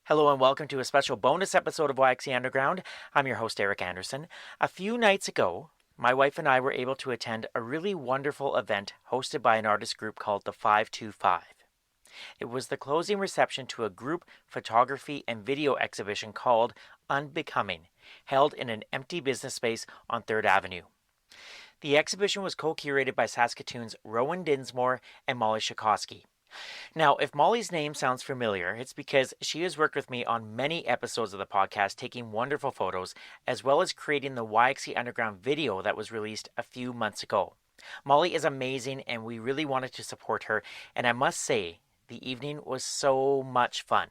Hello and welcome to a special bonus episode of YXE Underground. I'm your host, Eric Anderson. A few nights ago, my wife and I were able to attend a really wonderful event hosted by an artist group called the 525. It was the closing reception to a group photography and video exhibition called Unbecoming, held in an empty business space on 3rd Avenue. The exhibition was co-curated by Saskatoon's Rowan Dinsmore and Molly Shikoski. Now, if Molly's name sounds familiar, it's because she has worked with me on many episodes of the podcast, taking wonderful photos, as well as creating the YXE Underground video that was released a few months ago. Molly is amazing, and we really wanted to support her, and I must say, the evening was so much fun.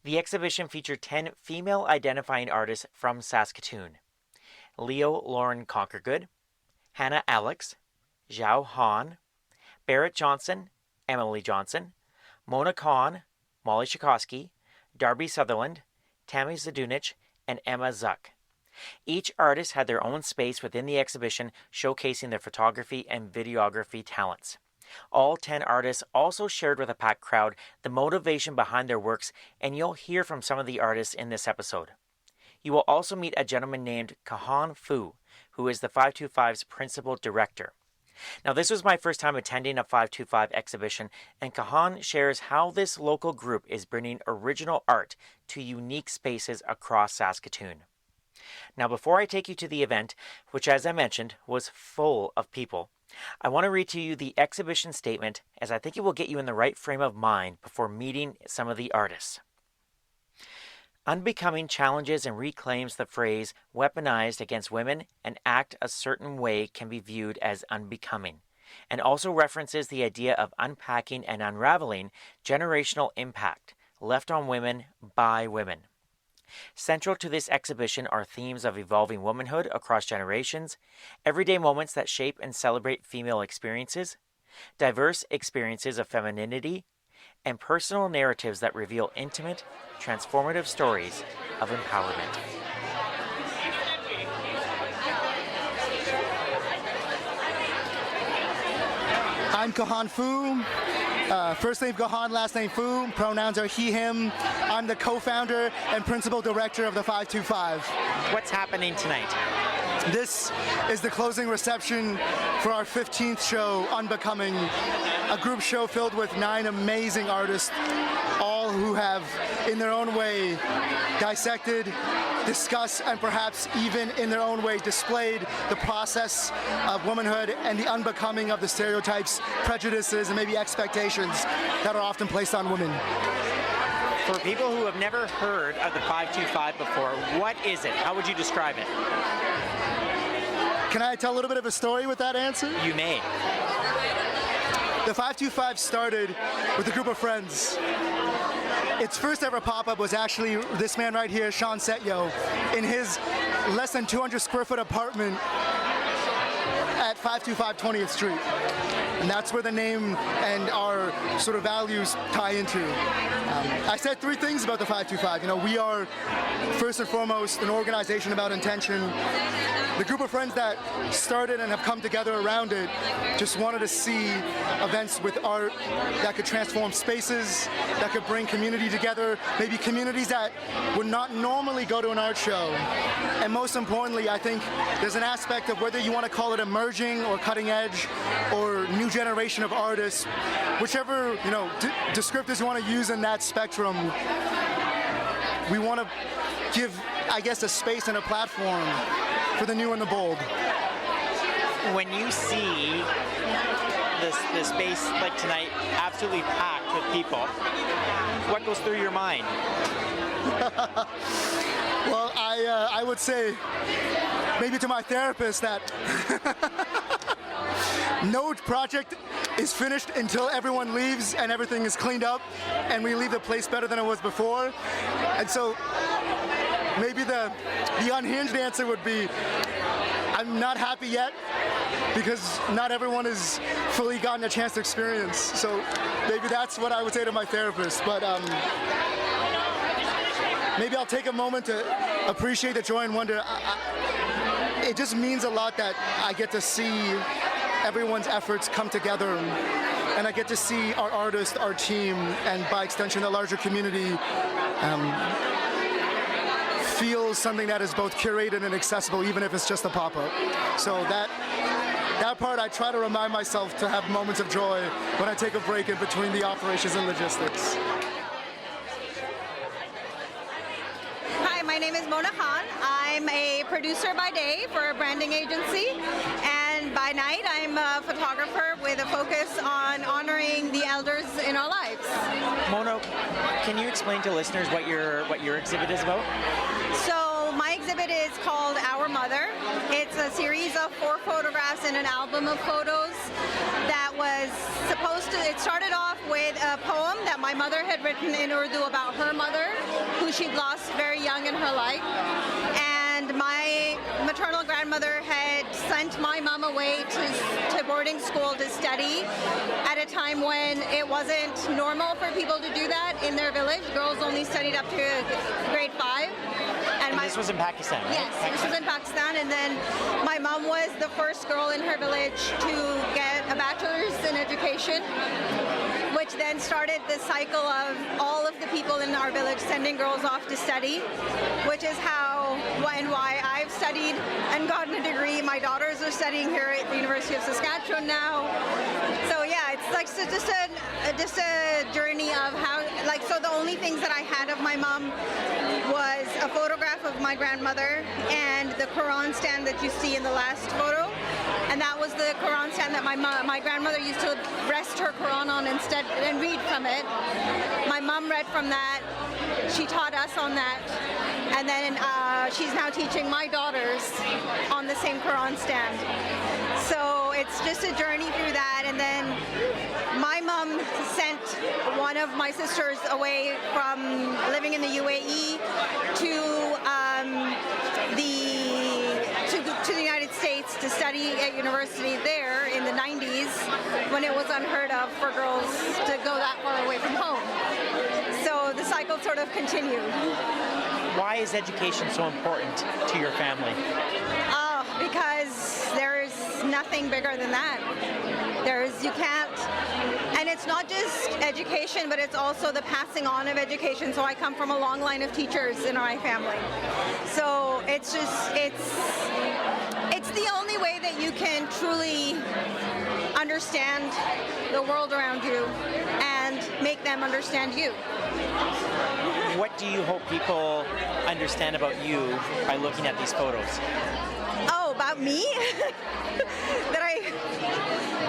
The exhibition featured 10 female-identifying artists from Saskatoon: Leo Lauren Conquergood, Hannah Alex, Zhao Han, Barrett Johnson, Emily Johnson, Mona Khan, Molly Shikoski, Darby Sutherland, Tammy Zadunich, and Emma Zuck. Each artist had their own space within the exhibition, showcasing their photography and videography talents. All 10 artists also shared with a packed crowd the motivation behind their works, and you'll hear from some of the artists in this episode. You will also meet a gentleman named Kehun Fu, who is the 525's principal director. Now, this was my first time attending a 525 exhibition, and Kehun shares how this local group is bringing original art to unique spaces across Saskatoon. Now, before I take you to the event, which, as I mentioned, was full of people, I want to read to you the exhibition statement, as I think it will get you in the right frame of mind before meeting some of the artists. Unbecoming challenges and reclaims the phrase weaponized against women and act a certain way can be viewed as unbecoming, and also references the idea of unpacking and unraveling generational impact left on women by women. Central to this exhibition are themes of evolving womanhood across generations, everyday moments that shape and celebrate female experiences, diverse experiences of femininity, and personal narratives that reveal intimate, transformative stories of empowerment. I'm Kehun Fu. First name Kehun, last name Fu. Pronouns are he, him. I'm the co-founder and principal director of the 525. What's happening tonight? This is the closing reception for our 15th show, Unbecoming, a group show filled with 9 amazing artists, all who have, in their own way, dissected, discussed, and perhaps even in their own way displayed the process of womanhood and the unbecoming of the stereotypes, prejudices, and maybe expectations that are often placed on women. For people who have never heard of the 525 before, what is it? How would you describe it? Can I tell a little bit of a story with that answer? You may. The 525 started with a group of friends. Its first ever pop-up was actually this man right here, Sean Setyo, in his less than 200 square foot apartment at 525 20th Street. And that's where the name and our sort of values tie into. I said 3 things about the 525. We are, first and foremost, an organization about intention. The group of friends that started and have come together around it just wanted to see events with art that could transform spaces, that could bring community together, maybe communities that would not normally go to an art show. And most importantly, I think there's an aspect of whether you want to call it emerging or cutting edge or new generation of artists, whichever descriptors you want to use in that spectrum. We want to give, I guess, a space and a platform for the new and the bold. When you see the space like tonight absolutely packed with people, what goes through your mind? Well, I would say maybe to my therapist that no project is finished until everyone leaves and everything is cleaned up and we leave the place better than it was before. And so maybe the unhinged answer would be, I'm not happy yet because not everyone has fully gotten a chance to experience. So maybe that's what I would say to my therapist. But maybe I'll take a moment to appreciate the joy and wonder. It just means a lot that I get to see everyone's efforts come together and I get to see our artist, our team, and by extension the larger community feel something that is both curated and accessible, even if it's just a pop-up. So that part, I try to remind myself to have moments of joy when I take a break in between the operations and logistics. Hi, my name is Mona Khan. I'm a producer by day for a branding agency, and by night I'm a photographer with a focus on honoring the elders in our lives. Mona, can you explain to listeners what your exhibit is about? So my exhibit is called Our Mother. It's a series of 4 photographs and an album of photos that was it started off with a poem that my mother had written in Urdu about her mother, who she'd lost very young in her life. And my maternal grandmother had sent my mom away to boarding school to study at a time when it wasn't normal for people to do that in their village. Girls only studied up to grade 5. And this was in Pakistan, right? Yes, this was in Pakistan, and then my mom was the first girl in her village to get a bachelor's in education, which then started the cycle of all of the people in our village sending girls off to study, which is how and why I've studied and gotten a degree. My daughters are studying here at the University of Saskatoon now. So yeah, it's like just a journey of how, like, so the only things that I had of my mom was a photograph of my grandmother and the Quran stand that you see in the last photo. And that was the Quran stand that my grandmother used to rest her Quran on instead and read from it. My mom read from that. She taught us on that. And then she's now teaching my daughters on the same Quran stand. So it's just a journey through that. And then my mom sent one of my sisters away from living in the UAE to the United States to study at university there in the 90s, when it was unheard of for girls to go that far away from home. So the cycle sort of continued. Why is education so important to your family? Because there's nothing bigger than that. You can't, and it's not just education, but it's also the passing on of education. So I come from a long line of teachers in my family. So it's the only way that you can truly understand the world around you and make them understand you. What do you hope people understand about you by looking at these photos? Oh, about me? that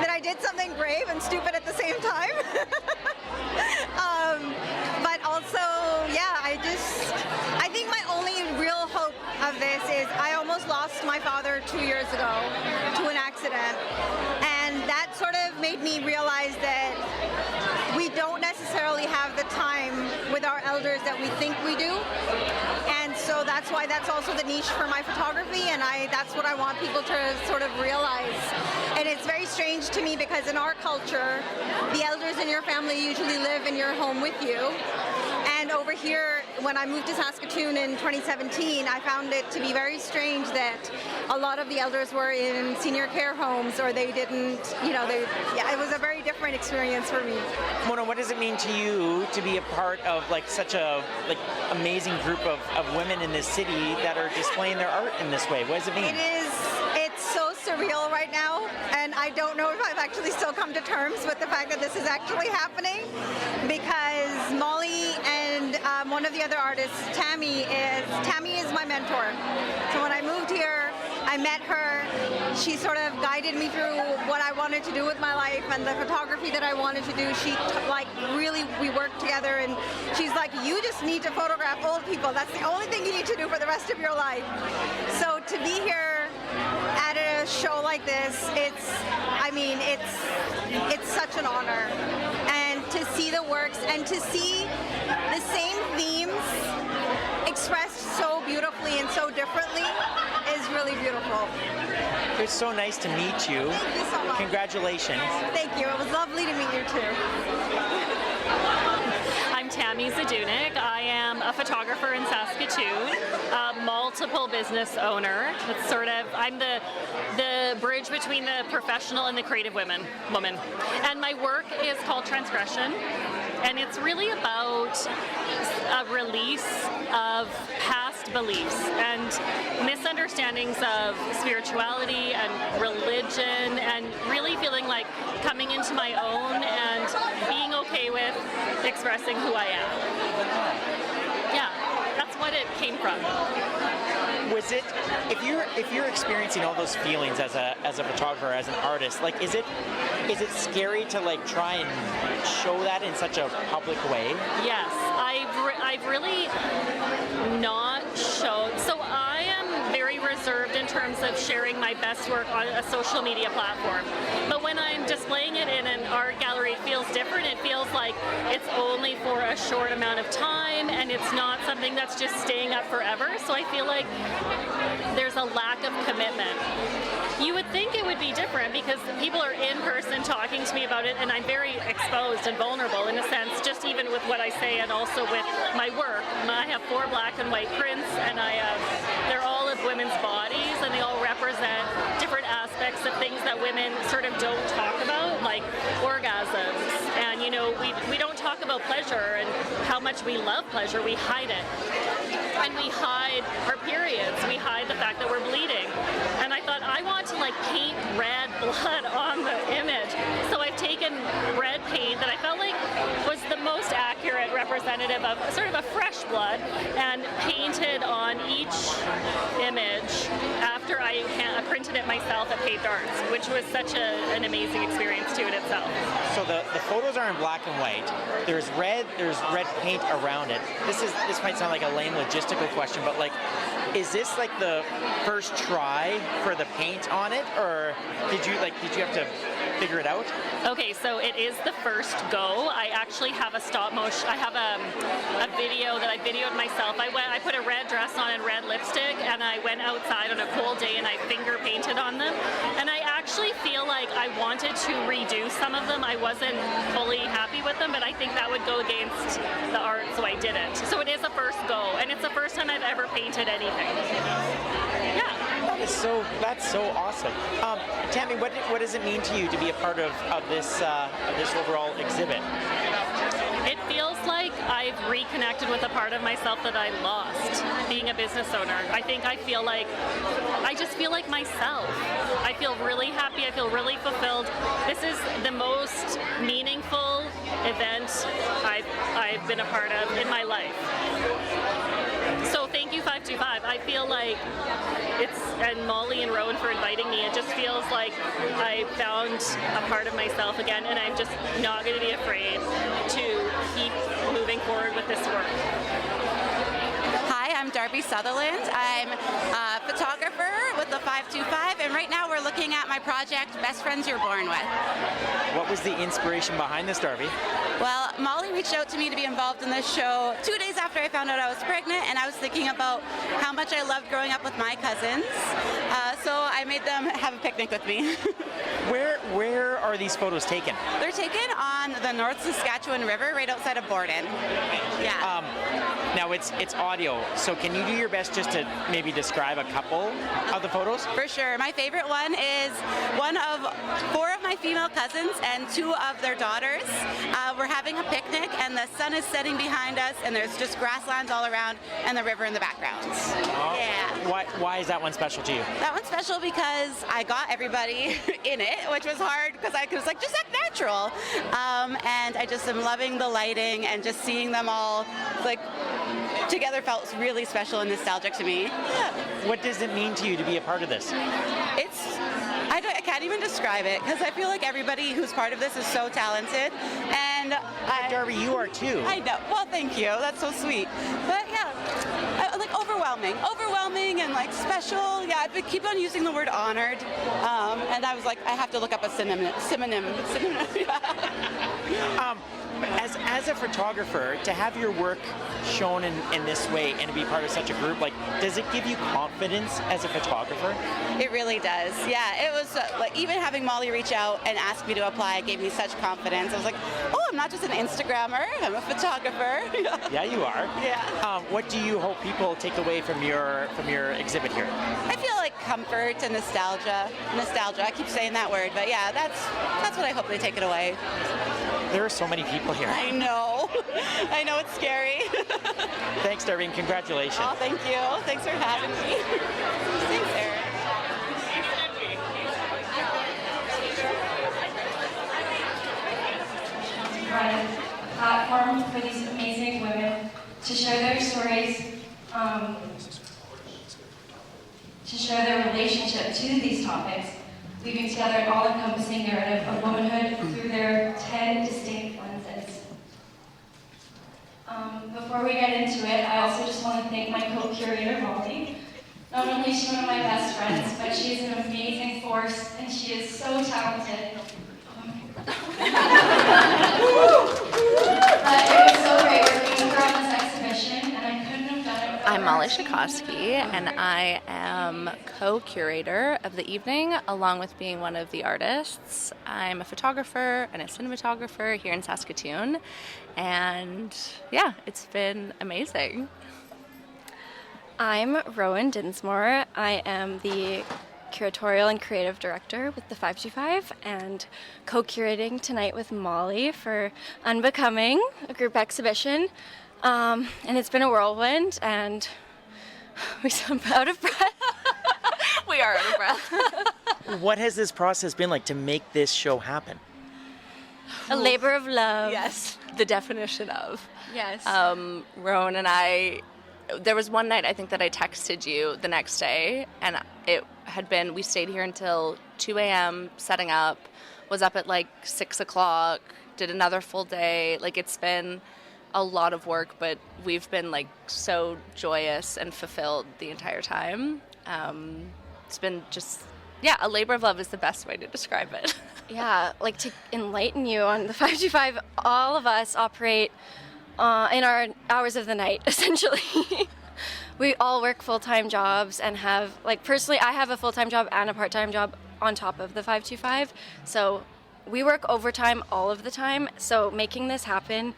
I did something brave and stupid at the same time. But also, yeah, I think my only real hope of this is I almost lost my father 2 years ago to an accident. And that sort of made me realize that we don't necessarily have the time with our elders that we think we do. And so that's why that's also the niche for my photography, and that's what I want people to sort of realize. And it's very strange to me because in our culture, the elders in your family usually live in your home with you. And over here, when I moved to Saskatoon in 2017, I found it to be very strange that a lot of the elders were in senior care homes, or they didn't, it was a very different experience for me. Mona, what does it mean to you to be a part of such a amazing group of women in this city that are displaying their art in this way? What does it mean? It's so surreal right now, and I don't know if I've actually still come to terms with the fact that this is actually happening, because Molly and one of the other artists, Tammy is my mentor. So when I moved here, I met her. She sort of guided me through what I wanted to do with my life and the photography that I wanted to do. We worked together, and she's like, you just need to photograph old people. That's the only thing you need to do for the rest of your life. So to be here at a show like this, it's such an honor. And to see the works and to see the same themes expressed so beautifully and so differently is really beautiful. It's so nice to meet you. Thank you so much. Congratulations. Thank you. It was lovely to meet you too. I'm Tammy Zadunik. I am a photographer in Saskatoon. Molly multiple business owner. It's sort of, I'm the bridge between the professional and the creative woman. And my work is called Transgression, and it's really about a release of past beliefs and misunderstandings of spirituality and religion, and really feeling like coming into my own and being okay with expressing who I am. Yeah, that's what it came from. Was it, if you're experiencing all those feelings as a photographer, as an artist, like is it scary to like try and show that in such a public way? Yes, I've really not shown. So I am very reserved in terms of sharing my best work on a social media platform. But when I'm displaying it in an art gallery, it feels different. It feels like it's only for a short amount of time, and it's not something that's just staying up forever. So I feel like there's a lack of commitment. You would think it would be different because people are in person talking to me about it, and I'm very exposed and vulnerable in a sense, just even with what I say and also with my work. I have 4 black and white prints, and they're all of women's bodies, and they all represent different aspects of things that women sort of don't talk about, like orgasms. And you know, we don't talk about pleasure and how much we love pleasure. We hide it. And we hide our periods. We hide the fact that we're bleeding. And I thought, I want to like paint red blood on the image. So I've taken red paint that I felt like was the most accurate representative of sort of a fresh blood, and painted on each image after I printed it myself at Paint Arts, which was such an amazing experience too in itself. So the photos are in black and white. There's red paint around it. This might sound like a lame logistical question, but like, is this like the first try for the paint on it, or did you have to figure it out? Okay, so it is the first go. I actually have a stop motion. I have a video that I videoed myself. I put a red dress on and red lipstick, and I went outside on a cold day and I finger painted on them. And I actually feel like I wanted to redo some of them. I wasn't fully happy with them, but I think that would go against the art, so I did it. So it is a first go, and it's the first time I've ever painted anything. Yeah. That's so awesome. Tammy, what does it mean to you to be a part of this overall exhibit? It feels like I've reconnected with a part of myself that I lost being a business owner. I just feel like myself. I feel really happy. I feel really fulfilled. This is the most meaningful event I've been a part of in my life. So thank you 525. I feel like and Molly and Rowan for inviting me. It just feels like I found a part of myself again, and I'm just not going to be afraid to keep moving forward with this work. Hi, I'm Darby Sutherland. I'm a photographer with the 525, and right now we're looking at my project, Best Friends You're Born With. What was the inspiration behind this, Darby? Well, Molly reached out to me to be involved in this show 2 days after I found out I was pregnant, and I was thinking about how much I loved growing up with my cousins, so I made them have a picnic with me. Where are these photos taken? They're taken on the North Saskatchewan River right outside of Borden. Yeah. Now it's audio, so can you do your best just to maybe describe a couple of the photos? For sure. My favorite one is one of 4 of my female cousins and 2 of their daughters. We're having a picnic, and the sun is setting behind us, and there's just grasslands all around and the river in the background. Yeah. Why is that one special to you? That one's special because I got everybody in it, which was hard because I was like, just act natural. And I just am loving the lighting, and just seeing them all like together felt really special and nostalgic to me. Yeah. What does it mean to you to be a part of this? I can't even describe it, because I feel like everybody who's part of this is so talented, and Darby, you are too. I know. Well, thank you. That's so sweet. But yeah, like overwhelming, and like special. Yeah, I keep on using the word honored, and I was like, I have to look up a synonym. As a photographer, to have your work shown in this way and to be part of such a group, like, does it give you confidence as a photographer? It really does. Yeah, it was like even having Molly reach out and ask me to apply gave me such confidence. I was like, oh, I'm not just an Instagrammer, I'm a photographer. Yeah, you are. Yeah. What do you hope people take away from your exhibit here? I feel like comfort and nostalgia. Nostalgia. I keep saying that word, but yeah, that's what I hope they take it away. There are so many people here. I know. I know it's scary. Thanks, Darlene. Congratulations. Oh, thank you. Thanks for having me. Thanks, Eric. Provide a platform for these amazing women to share their stories, to share their relationship to these topics, weaving together an all-encompassing narrative of womanhood through their 10 distinct lenses. Before we get into it, I also just want to thank my co-curator, Molly. Not only is she one of my best friends, but she is an amazing force, and she is so talented. It was so great working with her on this exhibition, and I couldn't have done it without I'm Molly her. Shakovsky, and I am co-curator of the evening, along with being one of the artists. I'm a photographer and a cinematographer here in Saskatoon, and yeah, it's been amazing. I'm Rowan Dinsmore. I am the curatorial and creative director with the 525 and co-curating tonight with Molly for Unbecoming, a group exhibition. And it's been a whirlwind, and we sound out of breath. We are out of breath. What has this process been like to make this show happen? A labor of love. Yes, the definition of. Yes. Rowan and I, there was one night I think that I texted you the next day, and it had been, we stayed here until 2 a.m. setting up, was up at like 6 o'clock, did another full day. Like, it's been a lot of work, but we've been like so joyous and fulfilled the entire time. It's been just, yeah, a labor of love is the best way to describe it. Yeah, like to enlighten you on the 525, all of us operate in our hours of the night, essentially. We all work full-time jobs and have, like, personally, I have a full-time job and a part-time job on top of the 525. So we work overtime all of the time. So making this happen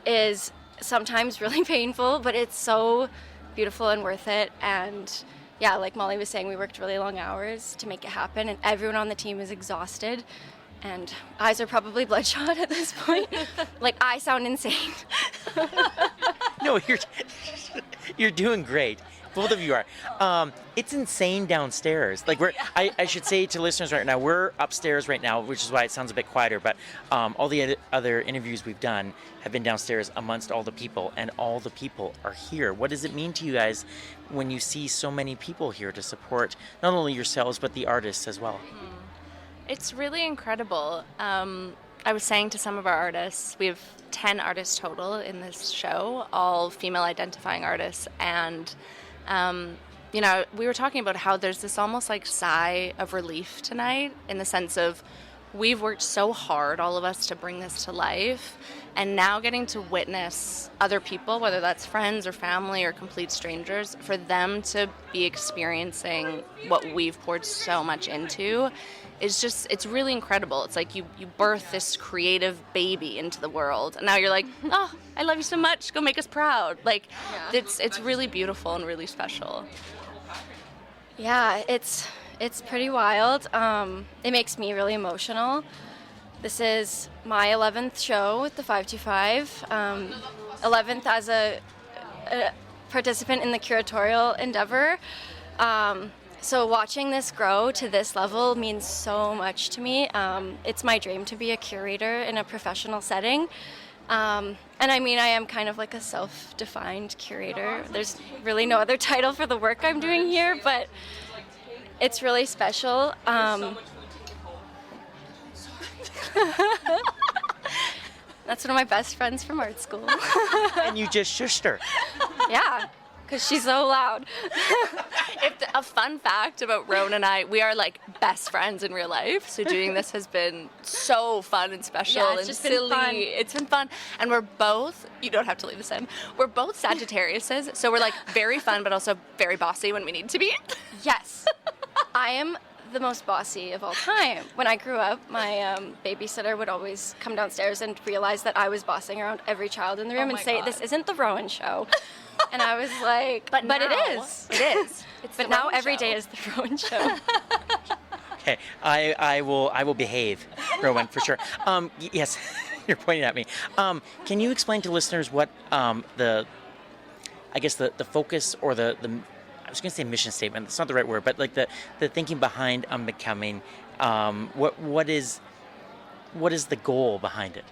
is sometimes really painful, but it's so beautiful and worth it. And yeah, like Molly was saying, we worked really long hours to make it happen, and everyone on the team is exhausted. And eyes are probably bloodshot at this point. Like, I sound insane. No, you're doing great. Both of you are. It's insane downstairs. Like, I should say to listeners right now, we're upstairs right now, which is why it sounds a bit quieter. But all the other interviews we've done have been downstairs amongst all the people, and all the people are here. What does it mean to you guys when you see so many people here to support not only yourselves but the artists as well? It's really incredible. I was saying to some of our artists, we have 10 artists total in this show, all female identifying artists, and you know, we were talking about how there's this almost like sigh of relief tonight, in the sense of we've worked so hard, all of us, to bring this to life, and now getting to witness other people, whether that's friends or family or complete strangers, for them to be experiencing what we've poured so much into is just, it's really incredible. It's like you birth this creative baby into the world, and now you're like, oh, I love you so much, go make us proud. Like, it's really beautiful and really special. Yeah, it's pretty wild. It makes me really emotional. This is my 11th show with the 525, 11th as a participant in the curatorial endeavor. So watching this grow to this level means so much to me. It's my dream to be a curator in a professional setting. And I mean, I am kind of like a self-defined curator. There's really no other title for the work I'm doing here, but it's really special. That's one of my best friends from art school. And you just shushed her. Yeah. because she's so loud. A fun fact about Rowan and I, we are like best friends in real life. So doing this has been so fun and special Yeah, it's and just been silly. fun. It's been fun. And we're both, you don't have to leave this in, we're both Sagittariuses. So we're like very fun, but also very bossy when we need to be. Yes. I am the most bossy of all time. When I grew up, my babysitter would always come downstairs and realize that I was bossing around every child in the room and say, "This isn't the Rowan show." And I was like, but it is. It is. But now every day is the Rowan show. Okay, I will behave, Rowan, for sure. Yes, you're pointing at me. Can you explain to listeners what the focus or the I was going to say mission statement. That's not the right word, but like the thinking behind Unbecoming. What is the goal behind it?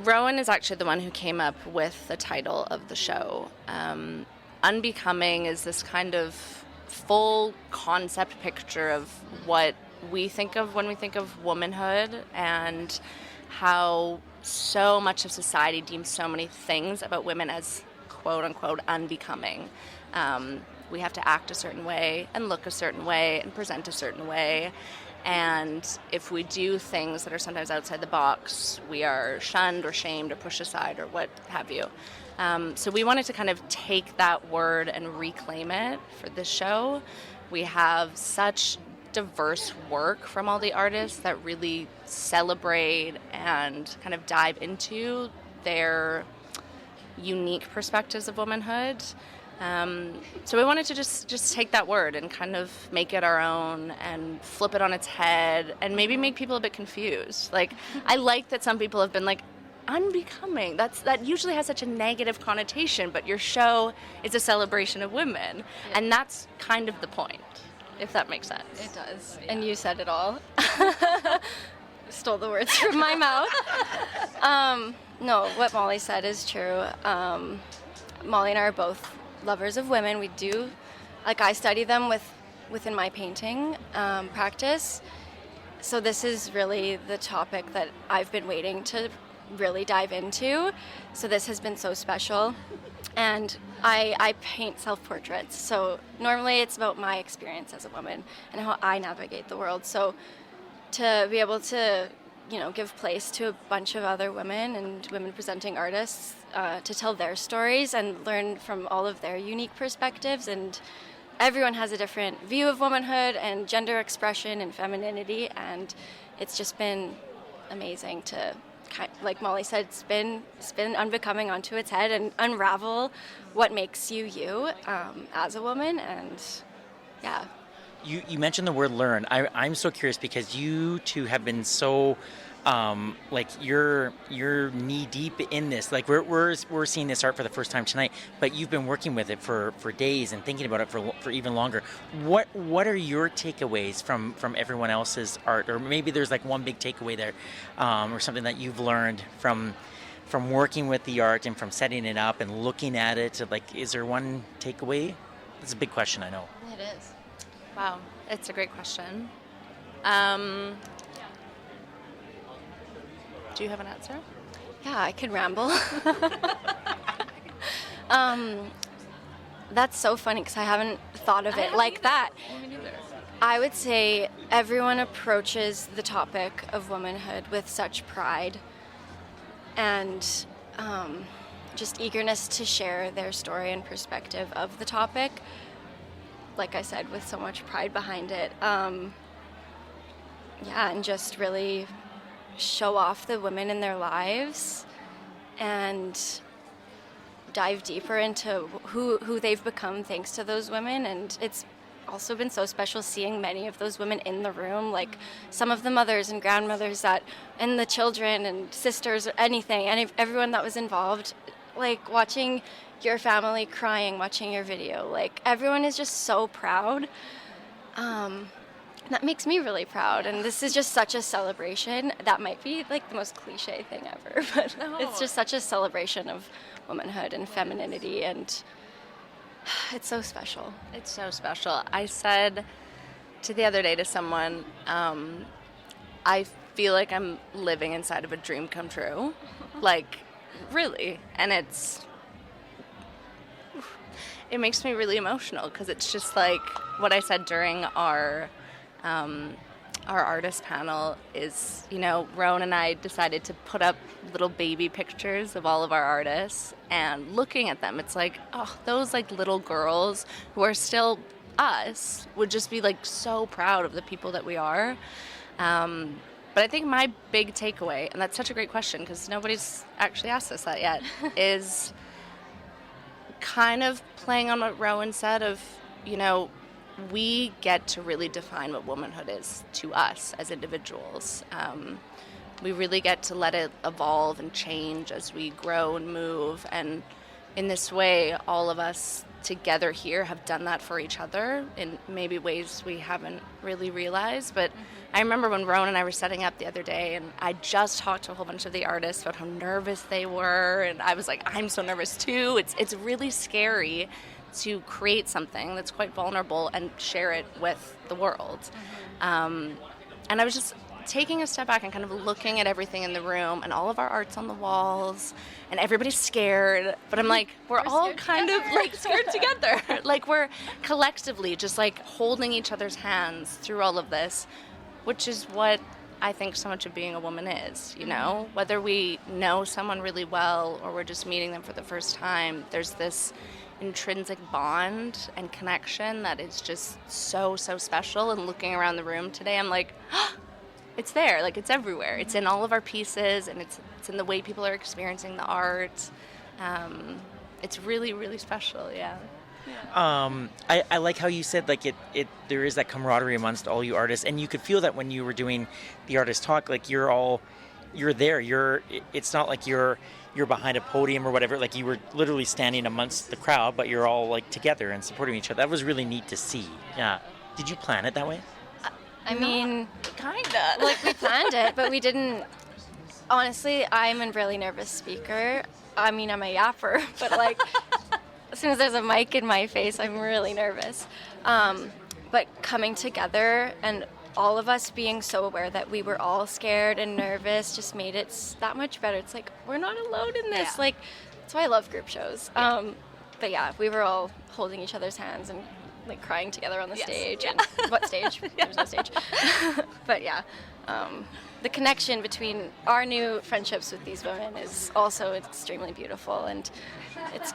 Rowan is actually the one who came up with the title of the show. Unbecoming is this kind of full concept picture of what we think of when we think of womanhood and how so much of society deems so many things about women as quote-unquote unbecoming. We have to act a certain way and look a certain way and present a certain way. And if we do things that are sometimes outside the box, we are shunned or shamed or pushed aside or what have you. So we wanted to kind of take that word and reclaim it for this show. We have such diverse work from all the artists that really celebrate and kind of dive into their unique perspectives of womanhood. So we wanted to just take that word and kind of make it our own and flip it on its head and maybe make people a bit confused. Like, I like that some people have been like, unbecoming. That usually has such a negative connotation, but your show is a celebration of women. Yeah. And that's kind of the point, if that makes sense. It does. Yeah. And you said it all. Stole the words from my mouth. No, what Molly said is true. Molly and I are both lovers of women. We do, like, I study them within my painting practice. So this is really the topic that I've been waiting to really dive into. So this has been so special. And I paint self-portraits. So normally it's about my experience as a woman and how I navigate the world. So to be able to, give place to a bunch of other women and women presenting artists to tell their stories and learn from all of their unique perspectives. And everyone has a different view of womanhood and gender expression and femininity. And it's just been amazing to, like Molly said, spin Unbecoming onto its head and unravel what makes you you as a woman. And yeah. You mentioned the word learn. I'm so curious because you two have been so, you're knee deep in this. Like we're seeing this art for the first time tonight, but you've been working with it for days and thinking about it for even longer. What are your takeaways from everyone else's art, or maybe there's like one big takeaway there, or something that you've learned from working with the art and from setting it up and looking at it? Like, is there one takeaway? It's a big question, I know. It is. Wow, it's a great question. Do you have an answer? Yeah, I could ramble. That's so funny because I haven't thought of it like that. Me neither. I would say everyone approaches the topic of womanhood with such pride and just eagerness to share their story and perspective of the topic. Like I said, with so much pride behind it. And just really show off the women in their lives and dive deeper into who they've become thanks to those women. And it's also been so special seeing many of those women in the room, like some of the mothers and grandmothers and the children and sisters, or anything, and everyone that was involved, like watching your family crying, watching your video. Like, everyone is just so proud. That makes me really proud. And this is just such a celebration. That might be like the most cliche thing ever, but It's just such a celebration of womanhood and femininity, and it's so special. It's so special. I said the other day to someone, I feel like I'm living inside of a dream come true. Like, really. And it's It makes me really emotional because it's just like what I said during our artist panel is, Rowan and I decided to put up little baby pictures of all of our artists, and looking at them, it's like, oh, those like little girls who are still us would just be like so proud of the people that we are. But I think my big takeaway, and that's such a great question because nobody's actually asked us that yet, is kind of playing on what Rowan said of, we get to really define what womanhood is to us as individuals. We really get to let it evolve and change as we grow and move. And in this way, all of us together here have done that for each other in maybe ways we haven't really realized. But I remember when Rowan and I were setting up the other day, and I just talked to a whole bunch of the artists about how nervous they were, and I was like, I'm so nervous too. It's really scary to create something that's quite vulnerable and share it with the world. And I was just taking a step back and kind of looking at everything in the room and all of our art's on the walls and everybody's scared, but I'm like, we're all kind of like scared together. Like we're collectively just like holding each other's hands through all of this, which is what I think so much of being a woman is, whether we know someone really well or we're just meeting them for the first time, there's this intrinsic bond and connection that is just so special. And looking around the room today, I'm like, it's there, like it's everywhere. It's in all of our pieces, and it's in the way people are experiencing the art. It's really, really special, yeah. I like how you said like it there is that camaraderie amongst all you artists, and you could feel that when you were doing the artist talk, like you're there. It's not like you're behind a podium or whatever, like you were literally standing amongst the crowd, but you're all like together and supporting each other. That was really neat to see. Yeah. Did you plan it that way? I mean, kinda. like we planned it, but we didn't. Honestly, I'm a really nervous speaker. I mean, I'm a yapper, but like as soon as there's a mic in my face, I'm really nervous. But coming together and all of us being so aware that we were all scared and nervous just made it that much better. It's like, we're not alone in this. Yeah. Like, that's why I love group shows. Yeah. But yeah, we were all holding each other's hands and like crying together on the stage. Yeah. And what stage? There was no stage. But yeah, the connection between our new friendships with these women is also extremely beautiful, and it's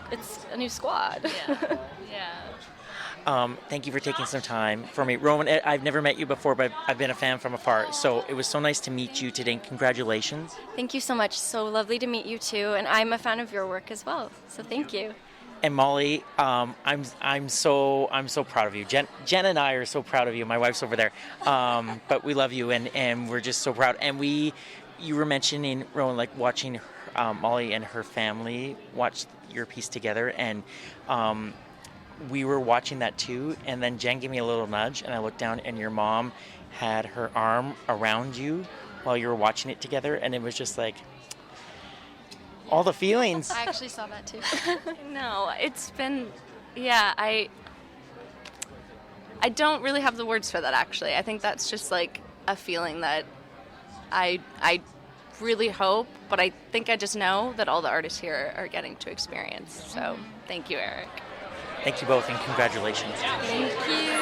a new squad. Yeah. Yeah. Thank you for taking some time for me. Rowan, I've never met you before, but I've been a fan from afar, so it was so nice to meet you today. Congratulations. Thank you so much. So lovely to meet you too, and I'm a fan of your work as well, so thank you. And Molly, I'm so proud of you. Jen and I are so proud of you. My wife's over there, but we love you, and we're just so proud. And you were mentioning, Rowan, like watching Molly and her family watch your piece together, and we were watching that too. And then Jen gave me a little nudge, and I looked down, and your mom had her arm around you while you were watching it together, and it was just like, all the feelings. I actually saw that too. No, it's been, yeah, I don't really have the words for that, actually. I think that's just like a feeling that I really hope, but I think I just know that all the artists here are getting to experience. So thank you, Eric. Thank you both, and congratulations. Thank you.